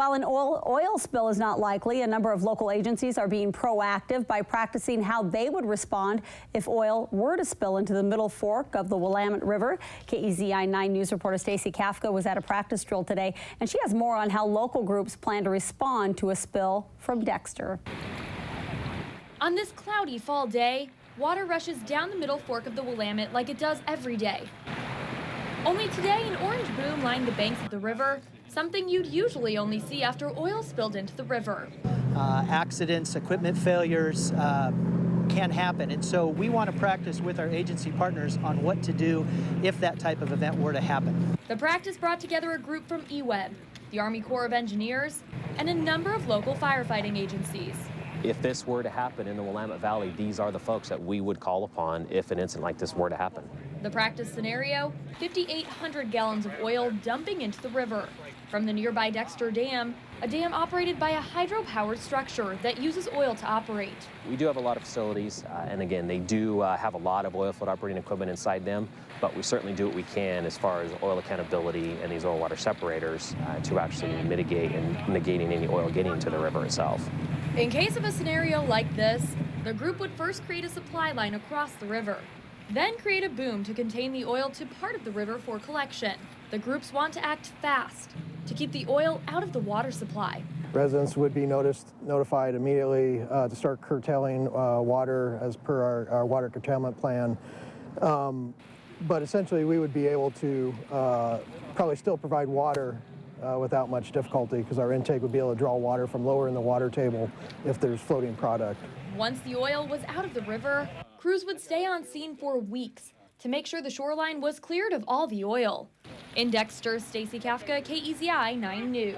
While an oil spill is not likely, a number of local agencies are being proactive by practicing how they would respond if oil were to spill into the Middle Fork of the Willamette River. KEZI 9 News reporter Stacey Kafka was at a practice drill today, and she has more on how local groups plan to respond to a spill from Dexter. On this cloudy fall day, water rushes down the Middle Fork of the Willamette like it does every day. Only today, an orange boom lined the banks of the river, something you'd usually only see after oil spilled into the river. Accidents, equipment failures can happen, and so we want to practice with our agency partners on what to do if that type of event were to happen. The practice brought together a group from EWEB, the Army Corps of Engineers, and a number of local firefighting agencies. If this were to happen in the Willamette Valley, these are the folks that we would call upon if an incident like this were to happen. The practice scenario, 5,800 gallons of oil dumping into the river from the nearby Dexter Dam, a dam operated by a hydro-powered structure that uses oil to operate. We do have a lot of facilities, and again, they do have a lot of oil field operating equipment inside them, but we certainly do what we can as far as oil accountability and these oil water separators to actually mitigate and negating any oil getting into the river itself. In case of a scenario like this, the group would first create a supply line across the river, then create a boom to contain the oil to part of the river for collection. The groups want to act fast to keep the oil out of the water supply. Residents would be notified immediately to start curtailing water as per our water curtailment plan. But essentially we would be able to probably still provide water without much difficulty, because our intake would be able to draw water from lower in the water table if there's floating product. Once the oil was out of the river, crews would stay on scene for weeks to make sure the shoreline was cleared of all the oil. In Dexter, Stacey Kafka, KEZI 9 News.